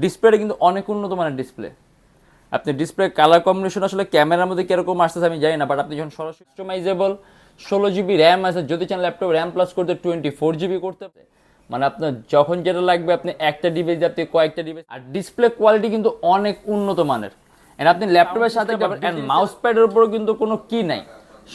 ডিসপ্লেটা কিন্তু অনেক উন্নত মানের ডিসপ্লে। আপনি ডিসপ্লে কালার কম্বিনেশন আসলে ক্যামেরার মধ্যে কিরকম আসতেছে আমি জানি না, বাট আপনি যখন সরাসরি কাস্টমাইজেবল 16 GB র্যাম আছে, যদি চান ল্যাপটপ র্যাম প্লাস করতে 24 GB করতে, মানে আপনার যখন যেটা লাগবে আপনি একটা ডিভাইস দিয়ে আপনি কয়েকটা ডিভাইস। আর ডিসপ্লে কোয়ালিটি কিন্তু অনেক উন্নত মানের। এন্ড আপনি ল্যাপটপের সাথে এন্ড মাউস প্যাডের উপরও কিন্তু কোনো কি নাই,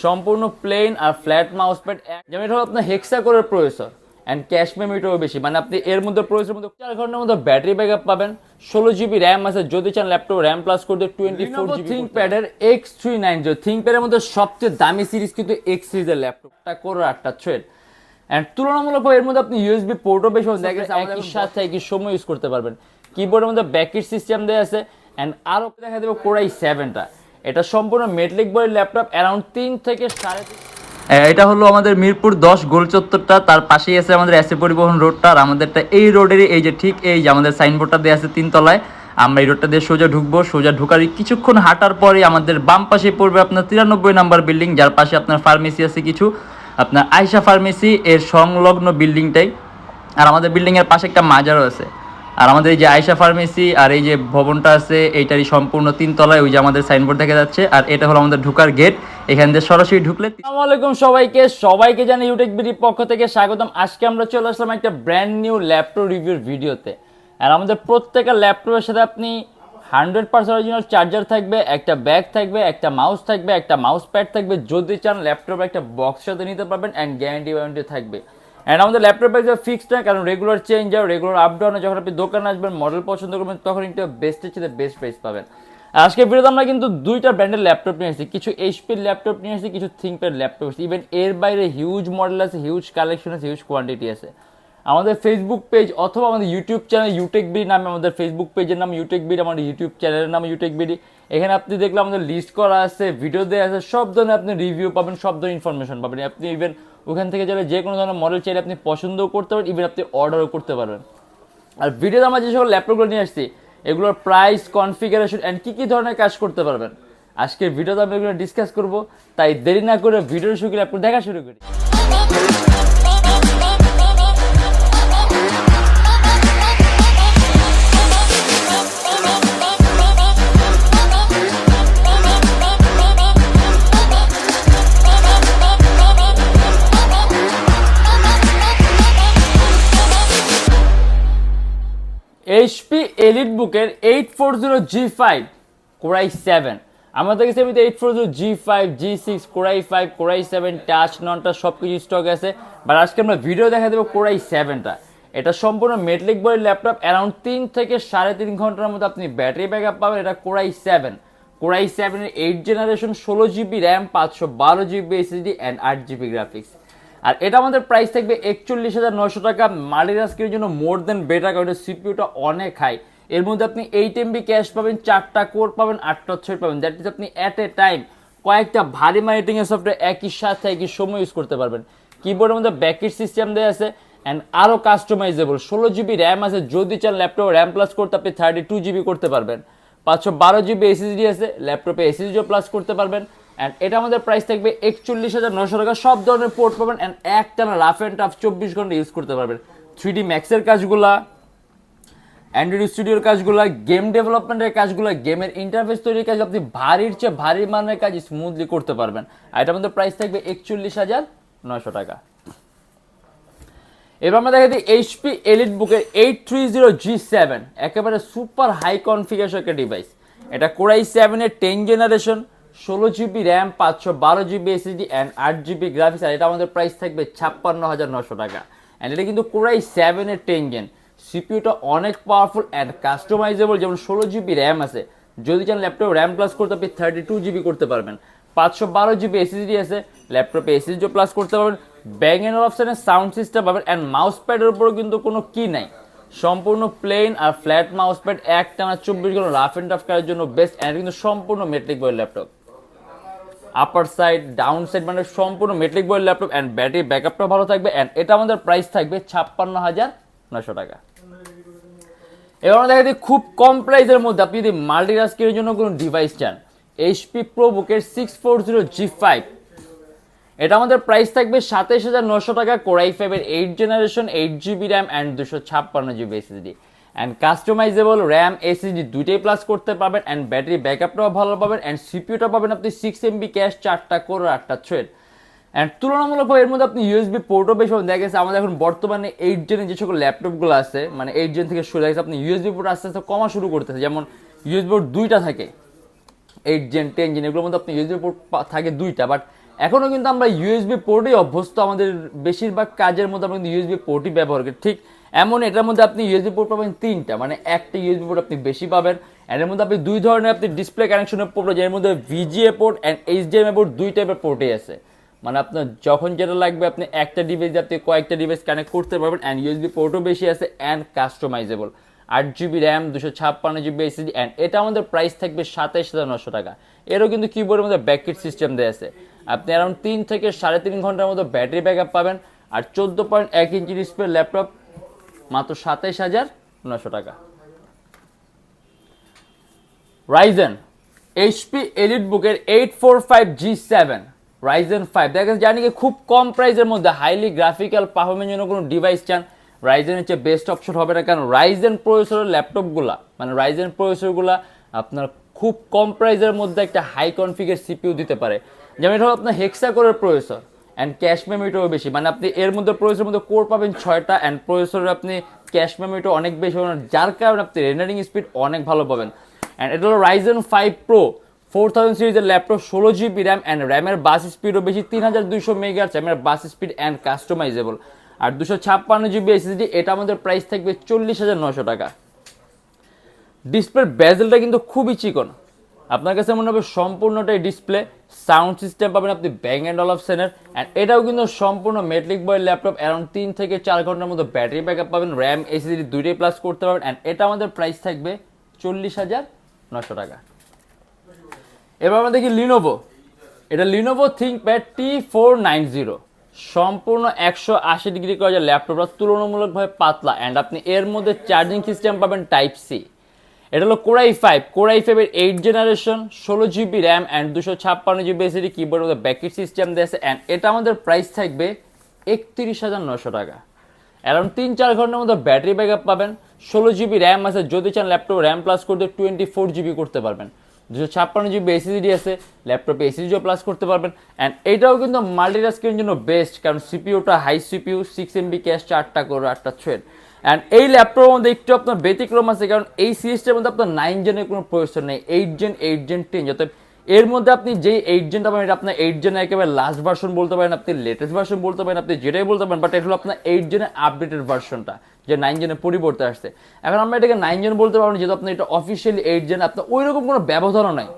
সম্পূর্ণ প্লেন আর ফ্ল্যাট মাউস প্যাড। যেমন এটা হলো আপনার হেক্সা কোরের প্রসেসর অ্যান্ড ক্যাশ মেমোরিটাও বেশি, মানে আপনি এর মধ্যে প্রসেসরের মধ্যে 4 ঘন্টার মধ্যে ব্যাটারি ব্যাকআপ পাবেন। 16 GB র্যাম আছে, যদি চান ল্যাপটপ র্যাম প্লাস করতে 24 GB। থিঙ্কপ্যাডের X390 থিঙ্কপ্যাডের মধ্যে সবচেয়ে দামি সিরিজ কিন্তু X সিরিজের ল্যাপটপটা কোর 8টা থ্রেড অ্যান্ড তুলনামূলক এর মধ্যে আপনি ইউএসবি পোর্টও বেশি একই সাথে একই সময় ইউজ করতে পারবেন। কিবোর্ডের মধ্যে ব্যাকেট সিস্টেম দেওয়া আছে অ্যান্ড আরও দেখা দেবে কোর i7টা। এটা সম্পূর্ণ মেটালিক বডির ল্যাপটপ, অ্যারাউন্ড 3 থেকে 3.5। এটা হলো আমাদের মিরপুর 10 গোল চত্বরটা, তার পাশেই আছে আমাদের এসএ পরিবহন রোডটা। আর আমাদেরটা এই রোডেরই এই যে ঠিক এই যে আমাদের সাইনবোর্ডটা দেওয়া আছে 3 তলায়। আমরা এই রোডটা দিয়ে সোজা ঢুকবো, সোজা ঢুকার কিছুক্ষণ হাঁটার পরে আমাদের বাম পাশে পড়বে আপনার 93 নাম্বার বিল্ডিং, যার পাশে আপনার ফার্মেসি আছে কিছু, আপনার আয়শা ফার্মেসি এর সংলগ্ন বিল্ডিংটাই। আর আমাদের বিল্ডিংয়ের পাশে একটা মাজারও আছে। আর আমাদের এই যে আয়শা ফার্মেসি আর এই যে ভবনটা আছে এইটারই সম্পূর্ণ 3 তলায় ওই যে আমাদের সাইনবোর্ড দেখা যাচ্ছে। আর এটা হলো আমাদের ঢুকার গেট, এখান থেকে সরাসরি ঢুকলে। আসসালামু আলাইকুম সবাইকে জানাই ইউটেকবিডির পক্ষ থেকে স্বাগতম। আজকে আমরা চলে আসলাম একটা ব্র্যান্ড নিউ ল্যাপটপ রিভিউর ভিডিওতে। আর আমাদের প্রত্যেকটা ল্যাপটপের সাথে আপনি 100% অরিজিনাল চার্জার থাকবে, একটা ব্যাগ থাকবে, একটা মাউস থাকবে, একটা মাউস প্যাড থাকবে। যদি চান ল্যাপটপ একটা বক্স সাথে নিতে পারবেন অ্যান্ড গ্যারান্টি ওয়ারেন্টি থাকবে। অ্যান্ড আমাদের ল্যাপটপ প্রাইস ফিক্সড না, কারণ রেগুলার চেঞ্জ আর রেগুলার আপ ডাউনে যখন আপনি দোকানে আসবেন মডেল পছন্দ করবেন তখন কিন্তু বেস্টের চেয়ে বেস্ট প্রাইস পাবেন। আজকে ভিডিওতে আমরা কিন্তু দুইটা ব্র্যান্ডের ল্যাপটপ নিয়ে আসছি, কিছু এইচপির ল্যাপটপ নিয়ে আসছি, কিছু থিঙ্কপ্যাড ল্যাপটপ আসছে। ইভেন এর বাইরে হিউজ মডেল আছে, হিউজ কালেকশন আছে, হিউজ কোয়ান্টিটি আছে। আমাদের ফেসবুক পেজ অথবা আমাদের ইউটিউব চ্যানেল ইউটেকবিডি নামে, আমাদের ফেসবুক পেজের নাম ইউটেকবিডি, আমাদের ইউটিউব চ্যানেলের নাম ইউটেকবিডি। এখানে আপনি দেখলে আমাদের লিস্ট করা আছে, ভিডিও দেওয়া আছে, সব ধরনের আপনি রিভিউ পাবেন, সব ধরনের ইনফরমেশন পাবেন। আপনি ইভেন ওখান থেকে চাইলে যে কোনো ধরনের মডেল চাইলে আপনি পছন্দও করতে পারেন, ইভেন আপনি অর্ডারও করতে পারবেন। আর ভিডিওতে আমরা যে সকল ল্যাপটপগুলো নিয়ে আসছি এগুলোর প্রাইস, কনফিগারেশন অ্যান্ড কী কী ধরনের কাজ করতে পারবেন আজকের ভিডিওতে আমরা এগুলো ডিসকাস করবো। তাই দেরি না করে ভিডিও শুরু করে ল্যাপটপ দেখা শুরু করি। এইচপি EliteBook-এর 840G5 Core i7 আমাদের কাছে এমনিতে 840G5, G6, Core i5, Core i7 touch নন টাচ সব কিছু স্টক আছে। বাট আজকে আমরা ভিডিও দেখা দেবো Core i7টা। এটা সম্পূর্ণ মেটালিক বডির ল্যাপটপ, অ্যারাউন্ড 3 থেকে 3.5 ঘন্টার মধ্যে আপনি ব্যাটারি ব্যাকআপ পাবেন। এটা Core i7 এর 8 generation, 16 GB RAM, 512 GB SSD and 8 GB graphics. আর এটা আমাদের প্রাইস থাকবে 41,900 টাকা। মাল্টিটাস্কের জন্য মোর দেন বেটার, কারণ সিপিইউটা অনেক হাই। এর মধ্যে আপনি 8 MB ক্যাশ পাবেন, 4টা কোর পাবেন, 8টা থ্রেড পাবেন। দ্যাট ইজ আপনি অ্যাট এ টাইম কয়েকটা ভারী মার্কেটিংয়ের সফটওয়্যার একই সাথে একই সময় ইউজ করতে পারবেন। কিবোর্ডের মধ্যে ব্যাকেট সিস্টেম দেওয়া আছে অ্যান্ড আরও কাস্টমাইজেবল। 16 GB র্যাম আছে, যদি চান ল্যাপটপ র্যাম প্লাস করতে আপনি 32 GB করতে পারবেন। 512 GB SSD আছে, ল্যাপটপে SSDও প্লাস করতে পারবেন। অ্যান্ড এটা আমাদের প্রাইস থাকবে 41,900 টাকা। সব ধরনের পোর্ট পাবেন অ্যান্ড একটানা রাফ অ্যান্ড টাফ 24 ঘন্টা ইউজ করতে পারবেন। 3D ম্যাক্সের কাজগুলা, অ্যান্ড্রয়েড স্টুডিওর কাজগুলো, গেম ডেভেলপমেন্টের কাজগুলো, গেমের ইন্টারফেস তৈরির কাজ, আপনি ভারীর চেয়ে ভারী মানের কাজ স্মুথলি করতে পারবেন। আর এটা আমাদের প্রাইস থাকবে 41,900 টাকা। এবার আমরা দেখা দিই এইচপি EliteBook-এর 830G7, একেবারে সুপার হাই কনফিগারেশন একটা ডিভাইস। এটা Core i7-এর 10 generation, 16 GB RAM, 512 GB SSD and 8 GB graphics. আর এটা আমাদের প্রাইস থাকবে 56,900 টাকা। অ্যান্ড এটা কিন্তু Core i7-এর 10 জেন। সিপিইউটা অনেক পাওয়ারফুল অ্যান্ড কাস্টমাইজেবল। যেমন 16 GB র্যাম আছে, যদি চান ল্যাপটপ র্যাম প্লাস করতে আপনি 32 GB করতে পারবেন। 512 GB SSD আছে, ল্যাপটপে SSDও প্লাস করতে পারবেন। ব্যাং এন্ড অপশনের সাউন্ড সিস্টেম পাবেন অ্যান্ড মাউস প্যাডের উপরও কিন্তু কোনো কি নাই, সম্পূর্ণ প্লেন আর ফ্ল্যাট মাউস প্যাড, একটানা 24 ঘন্টা রাফ অ্যান্ড টাফ কাজের জন্য বেস্ট। অ্যান্ড কিন্তু সম্পূর্ণ মেটালিক বডির ল্যাপটপ, আপার সাইড ডাউন সাইড মানে সম্পূর্ণ মেটালিক বডির ল্যাপটপ অ্যান্ড ব্যাটারি ব্যাকআপটা ভালো থাকবে। অ্যান্ড এটা আমাদের প্রাইস থাকবে 56,900 টাকা। এবার আমরা দেখা দিই খুব কম প্রাইসের মধ্যে আপনি যদি মাল্টিটাস্কের জন্য কোনো ডিভাইস চান, এইচপি ProBook-এর 640G5 এটা আমাদের প্রাইস থাকবে 27,900 টাকা। Core i5-এর 8 generation, 8 GB RAM and 256 GB SSD। And customisable RAM SSD দুইটাই প্লাস করতে পারবেন অ্যান্ড ব্যাটারি ব্যাকআপটাও ভালো পাবেন অ্যান্ড সিপিইউটা পাবেন আপনি 6 MB ক্যাশ 4টা কোর 8টা থ্রেড অ্যান্ড তুলনামূলকভাবে এর মধ্যে আপনি ইউএসবি পোর্টও বেশি দেখা গেছে আমাদের এখন বর্তমানে 8 জেনের যে সকল ল্যাপটপগুলো আছে মানে 8 জেন থেকে শুরু হয়ে গেছে আপনি ইউএসবি পোর্ট আস্তে আস্তে কমা শুরু করতেছে যেমন ইউএসবি পোর্ট 2টা থাকে 8 জেন 10 জেন এগুলোর মধ্যে আপনি ইউএসবি পোর্ট থাকে 2টা বাট এখনও কিন্তু আমরা ইউএসবি পোর্টেই অভ্যস্ত আমাদের বেশিরভাগ কাজের মধ্যে আমরা কিন্তু ইউএসবি পোর্টই ব্যবহার করি ঠিক এমন এটার মধ্যে আপনি ইউএসবি পোর্ট পাবেন 3টা মানে একটা ইউএসবি পোর্ট আপনি বেশি পাবেন এর মধ্যে আপনি 2 ধরনের আপনি ডিসপ্লে কানেকশনের পোর্ট এর মধ্যে VGA port and HDMI port 2 টাইপের পোর্টই আছে মানে আপনার যখন যেটা লাগবে আপনি একটা ডিভাইস দিয়ে আপনি কয়েকটা ডিভাইস কানেক্ট করতে পারবেন অ্যান্ড ইউএসবি পোর্টও বেশি আছে and customisable 8GB RAM 256GB SSD and এটা আমাদের প্রাইস থাকবে 27,900 টাকা এরও কিন্তু কিবোর্ডের মধ্যে ব্যাককিট সিস্টেম দেওয়া আছে আপনি অ্যারাউন্ড 3 থেকে 3.5 ঘন্টার মতো ব্যাটারি ব্যাকআপ পাবেন আর 14.1 ইঞ্চি ডিসপ্লে ল্যাপটপ মাত্র 27,900 টাকা রাইজেন এইচপি এলিটবুকের 845G7 রাইজেন 5 দেখা জানি কি খুব কম প্রাইসের মধ্যে হাইলি গ্রাফিক্যাল পারফরম্যান্স জন্য কোনো ডিভাইস চান রাইজেন হচ্ছে বেস্ট অপশন হবে না কারণ রাইজেন প্রসেসরের ল্যাপটপগুলা মানে রাইজেন প্রসেসরগুলা আপনার খুব কম প্রাইসের মধ্যে একটা হাই কনফিগার সিপিইউ দিতে পারে যেমন এটা হলো আপনার হেক্সা কোরের প্রসেসর অ্যান্ড ক্যাশ মেমোরিটাও বেশি মানে আপনি এর মধ্যে প্রসেসরের মধ্যে কোর পাবেন 6টা অ্যান্ড প্রসেসরের আপনি ক্যাশ মেমোরিটাও অনেক বেশি পাবেন যার কারণে আপনি রেন্ডারিং স্পিড অনেক ভালো পাবেন অ্যান্ড এটা হলো রাইজেন 5 প্রো 4000 সিরিজের ল্যাপটপ 16GB র্যাম অ্যান্ড র্যামের বাস স্পিডও বেশি 3200 মেগাহার্টজ র্যামের বাস স্পিড অ্যান্ড কাস্টমাইজেবল আর 256GB এসএসডি এটা আমাদের প্রাইস থাকবে 40,900 টাকা ডিসপ্লের বেজেলটা কিন্তু খুবই চিকন আপনার কাছে মনে হবে সম্পূর্ণটাই ডিসপ্লে সাউন্ড সিস্টেম পাবেন আপনি ব্যাং অ্যান্ড অলপশনের অ্যান্ড এটাও কিন্তু সম্পূর্ণ মেটলিক বয়ের ল্যাপটপ অ্যারাউন্ড 3 থেকে 4 ঘন্টার মতো ব্যাটারি ব্যাকআপ পাবেন র্যাম এসএসডি দুইটাই প্লাস করতে পারবেন অ্যান্ড এটা আমাদের প্রাইস থাকবে 40,900 টাকা এবার আমরা দেখি লিনোভো এটা লিনোভো থিঙ্কপ্যাড T490 সম্পূর্ণ 180 ডিগ্রি করা যায় ল্যাপটপটা তুলনামূলকভাবে পাতলা অ্যান্ড আপনি এর মধ্যে চার্জিং সিস্টেম পাবেন টাইপ সি এটা হলো কোরাই 5 এর 8 generation 16GB RAM and 256GB SSD কিবোর্ডের মধ্যে ব্যাককিট সিস্টেম দিয়েছে অ্যান্ড এটা আমাদের প্রাইস থাকবে 31,900 টাকা অ্যারাউন্ড 3-4 ঘন্টার মধ্যে ব্যাটারি ব্যাকআপ পাবেন 16GB র্যাম আছে যদি চান ল্যাপটপ র্যাম প্লাস করতে 24GB করতে পারবেন 256GB এসএসডি আছে ল্যাপটপে এসএসডিও প্লাস করতে পারবেন অ্যান্ড এটাও কিন্তু মাল্টিটাস্কিংয়ের জন্য বেস্ট কারণ সিপিইউটা হাই সিপিইউ 6 MB ক্যাশ 4টা কোর 8টা থ্রেড অ্যান্ড এই ল্যাপটপের মধ্যে একটু আপনার ব্যতিক্রম আছে কারণ এই সিরিজটার মধ্যে আপনার 9 জেনের কোনো প্রয়োজন নেই 8 জেন 10 যাতে এর মধ্যে আপনি যেই 8 জেনটা পাবেন এটা আপনার 8 জেনের একেবারে লাস্ট ভার্সন বলতে পারেন আপনি লেটেস্ট ভার্সন বলতে পারেন আপনি যেটাই বলতে পারেন বাট এটা হলো আপনার 8 জেনের আপডেটেড ভার্সনটা যে 9 জেনের পরিবর্তে আসছে এখন আমরা এটাকে 9 জেন বলতে পারবো যেহেতু আপনি এটা অফিসিয়ালি 8 জেন আপনার ওইরকম কোনো ব্যবধানও নাই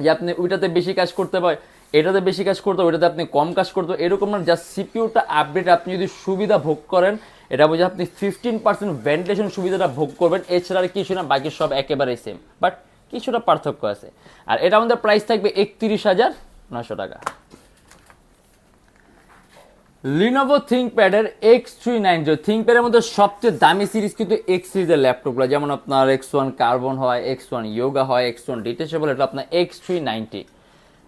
যে আপনি ওইটাতে বেশি কাজ করতে পারেন এটাতে বেশি কাজ করতে ওইটাতে আপনি কম কাজ করতে এরকম না জাস্ট সিপিইউটা আপডেট আপনি যদি সুবিধা ভোগ করেন এটা বোঝা আপনি 15% ভেন্টিলেশন সুবিধাটা ভোগ করবেন এছাড়া আর কিছু না বাকি সব একেবারেই সেম বাট কিছুটা পার্থক্য আছে আর এটা আমাদের প্রাইস থাকবে 31,900 টাকা লিনোভো থিঙ্কপ্যাডের X390 থিঙ্কপ্যাডের মধ্যে সবচেয়ে দামি সিরিজ কিন্তু X সিরিজের ল্যাপটপগুলো যেমন আপনার X1 কার্বন হয় X1 ইয়োগা হয় X1 ডিটেচেবল এটা আপনার X390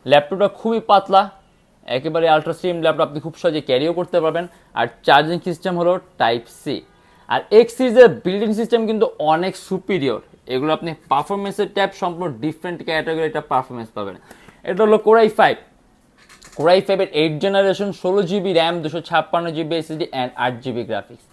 ল্যাপটপটা খুবই পাতলা একেবারে আলট্রা স্লিম ল্যাপটপ আপনি খুব সহজে ক্যারিও করতে পারবেন আর চার্জিং সিস্টেম হলো টাইপ সি আর X সিরিজের বিল্ডিং সিস্টেম কিন্তু অনেক সুপিরিয়র এগুলো আপনি পারফরমেন্সের ট্যাব সম্পূর্ণ ডিফারেন্ট ক্যাটাগরি এটা পারফরমেন্স পাবেন এটা হলো কোরাই 5 এর 8 generation 16GB RAM 256GB SSD and 8GB graphics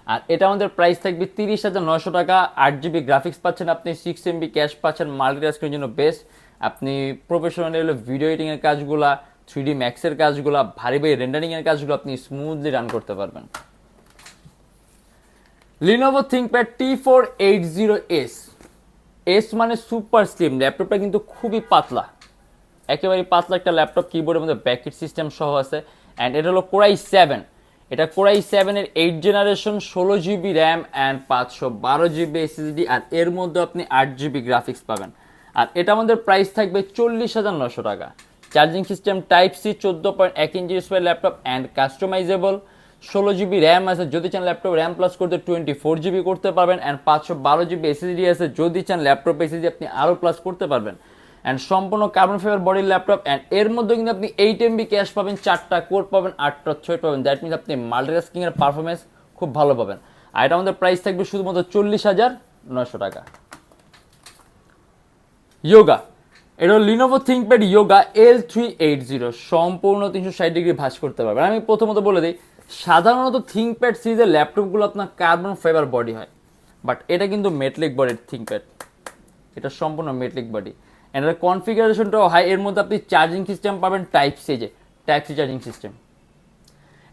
আর এটা আমাদের প্রাইস থাকবে 30,900 টাকা 8GB গ্রাফিক্স পাচ্ছেন আপনি 6 MB ক্যাশ পাচ্ছেন মাল্টিটাস্কিংয়ের জন্য বেস্ট আপনি প্রফেশনাল ভিডিও এডিটিং এর কাজগুলা 3D Max এর কাজগুলা ভারী রেন্ডারিং এর কাজগুলো আপনি স্মুথলি রান করতে পারবেন Lenovo ThinkPad T480S এস মানে সুপার স্লিম ল্যাপটপটা কিন্তু খুবই পাতলা একেবারে পাতলা একটা ল্যাপটপ কিবোর্ডের মধ্যে ব্যাককিট সিস্টেম সহ আছে অ্যান্ড এটা হলো কোরাই 7 এটা কোরাই 7 এর 8 generation 16GB RAM and 512GB SSD আর এর মধ্যে আপনি 8GB গ্রাফিক্স পাবেন আর এটা আমাদের প্রাইস থাকবে 40,900 টাকা চার্জিং সিস্টেম টাইপ সি 14.1 ইঞ্চি display laptop and customizable 16GB RAM আছে যদি চান ল্যাপটপ র্যাম প্লাস করতে 24GB করতে পারবেন অ্যান্ড 512GB এসএসডি আছে যদি চান ল্যাপটপ এসএসডি আপনি আরও প্লাস করতে পারবেন অ্যান্ড সম্পূর্ণ কার্বন ফাইবার বডির ল্যাপটপ অ্যান্ড এর মধ্যে কিন্তু আপনি 8 MB ক্যাশ পাবেন 4টা কোর পাবেন 8টা থ্রেড পাবেন দ্যাট মিনস আপনি মাল্টিটাস্কিং এর পারফরমেন্স খুব ভালো পাবেন আর এটা আমাদের প্রাইস থাকবে শুধুমাত্র 40,900 টাকা। ইয়োগা, এটা হলো লিনোভো থিঙ্কপ্যাড ইয়োগা L380, সম্পূর্ণ 360 ডিগ্রি ভাঁজ করতে পারবে। আমি প্রথমত বলে দিই, সাধারণত থিঙ্কপ্যাড সিরিজের ল্যাপটপগুলো আপনার কার্বন ফাইবার বডি হয়, বাট এটা কিন্তু মেটালিক বডির থিঙ্কপ্যাড, এটা সম্পূর্ণ মেটালিক বডি। এটার কনফিগারেশনটাও হাই। এর মধ্যে আপনি চার্জিং সিস্টেম পাবেন টাইপ সি চার্জিং সিস্টেম।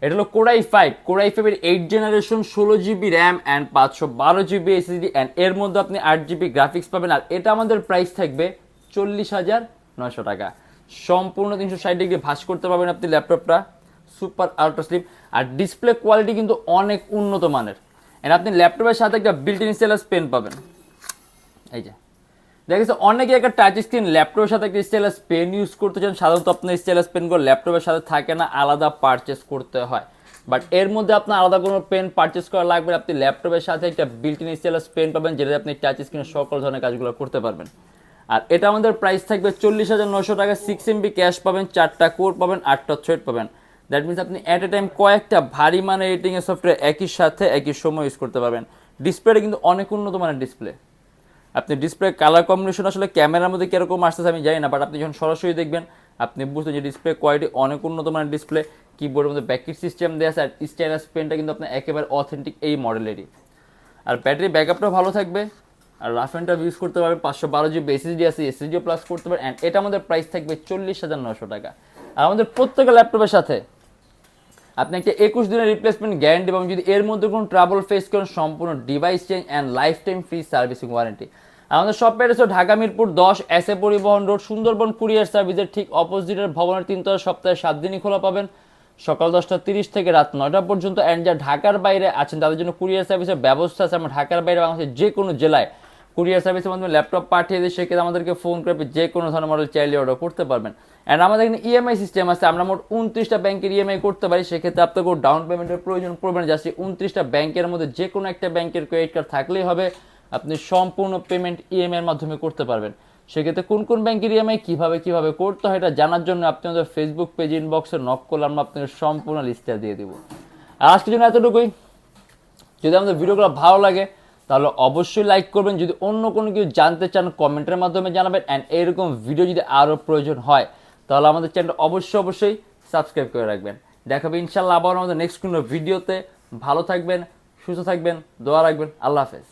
এটা হলো কোর i5 এর 8 generation, 16GB RAM and 512GB SSD, and এর মধ্যে আপনি 8GB গ্রাফিক্স পাবেন। আর এটা আমাদের প্রাইস থাকবে 40,900 টাকা। সম্পূর্ণ 360 ডিগ্রি ভাঁজ করতে পারবেন আপনি ল্যাপটপটা, সুপার আল্ট্রা স্লিম। আর ডিসপ্লে কোয়ালিটি কিন্তু অনেক উন্নত মানের। অ্যান্ড আপনি ল্যাপটপের সাথে একটা বিল্ট ইন স্টাইলাস পেন পাবেন। এই যে দেখেছে, অনেকে একটা টাচ স্ক্রিন ল্যাপটপের সাথে একটা স্টাইলাস পেন ইউজ করতে চান। সাধারণত আপনার স্টাইলাস পেনগুলো ল্যাপটপের সাথে থাকে না, আলাদা পারচেস করতে হয়। বাট এর মধ্যে আপনার আলাদা কোনো পেন পারচেস করা লাগবে না। আপনি ল্যাপটপের সাথে একটা বিল্ট ইন স্টাইলাস পেন পাবেন, যেটাতে আপনি টাচ স্ক্রিনের সকল ধরনের কাজগুলো করতে পারবেন। আর এটা আমাদের প্রাইস থাকবে 40,900 টাকা। 6MB ক্যাশ পাবেন, 4টা কোর পাবেন, 8টা থ্রেড পাবেন। দ্যাট মিনস আপনি অ্যাট এ টাইম কয়েকটা ভারী মানের এডিটিংয়ের সফটওয়্যার একই সাথে একই সময় ইউজ করতে পারবেন। ডিসপ্লেটা কিন্তু অনেক উন্নত মানের ডিসপ্লে। আপনি ডিসপ্লে কালার কম্বিনেশন আসলে ক্যামেরার মধ্যে কীরকম আসতেছে আমি জানি না, বাট আপনি যখন সরাসরি দেখবেন আপনি বুঝতেন যে ডিসপ্লে কোয়ালিটি অনেক উন্নত মানের ডিসপ্লে। কিবোর্ডের মধ্যে ব্যাকিট সিস্টেম দেওয়া আছে, আর স্টাইলাস পেনটা কিন্তু আপনার একেবারে অথেন্টিক এই মডেলেরই। আর ব্যাটারি ব্যাকআপটাও ভালো থাকবে। আর রাফ অ্যান্ড টাফ ইউজ করতে পারবেন। 512GB SSD আছে, SSDও প্লাস করতে পারবেন। অ্যান্ড এটা আমাদের প্রাইস থাকবে 40,900 টাকা। আর আমাদের প্রত্যেকটা ল্যাপটপের সাথে আপনি একটা 21 দিনের রিপ্লেসমেন্ট গ্যারান্টি পাবেন। যদি এর মধ্যে কোনো ট্রাবল ফেস করেন, সম্পূর্ণ device change and life time free servicing warranty. আমাদের শপ অ্যাড্রেস হলো ঢাকা মিরপুর 10, এসএ পরিবহন রোড, সুন্দরবন কুরিয়ার সার্ভিসের ঠিক অপোজিটের ভবনের 3 তলা। সপ্তাহে 7 দিনই খোলা পাবেন, সকাল 10:30 থেকে রাত 9টা পর্যন্ত। অ্যান্ড যা ঢাকার বাইরে আছেন তাদের জন্য কুরিয়ার সার্ভিসের ব্যবস্থা আছে। আমরা ঢাকার বাইরে বাংলাদেশের যে কোনো জেলায় কুরিয়ার সার্ভিসের মাধ্যমে ল্যাপটপ পাঠিয়ে দিই, সেক্ষেত্রে আমাদেরকে ফোন করে যে কোনো ধরনের মডেল চাইলে অর্ডার করতে পারবেন। অ্যান্ড আমাদের এখানে ইএমআই সিস্টেম আছে। আমরা মোট 29টা ব্যাংকের ইএমআই করতে পারি। সেক্ষেত্রে আপনাকে ডাউন পেমেন্টের প্রয়োজন পড়বে না। জাস্ট 29টা ব্যাংকের মধ্যে যে কোনো একটা ব্যাংকের ক্রেডিট কার্ড থাকলেই হবে, আপনি সম্পূর্ণ পেমেন্ট ইএমআইয়ের মাধ্যমে করতে পারবেন। সেক্ষেত্রে কোন কোন ব্যাংকের ইএমআই কীভাবে করতে হয় এটা জানার জন্য আপনি আমাদের ফেসবুক পেজ ইনবক্সে নক করলে আমরা আপনাকে সম্পূর্ণ লিস্টটা দিয়ে দেবো। আর আজকের জন্য এতটুকুই। যদি আমাদের ভিডিওগুলো ভালো লাগে তাহলে অবশ্যই লাইক করবেন। যদি অন্য কোনো কিছু জানতে চান কমেন্টের মাধ্যমে জানাবেন। অ্যান্ড এরকম ভিডিও যদি আরও প্রয়োজন হয় তাহলে আমাদের চ্যানেলটা অবশ্যই সাবস্ক্রাইব করে রাখবেন। দেখাবে ইনশাল্লাহ আবার আমাদের নেক্সট কোনো ভিডিওতে। ভালো থাকবেন, সুস্থ থাকবেন, দোয়া রাখবেন। আল্লাহ হাফেজ।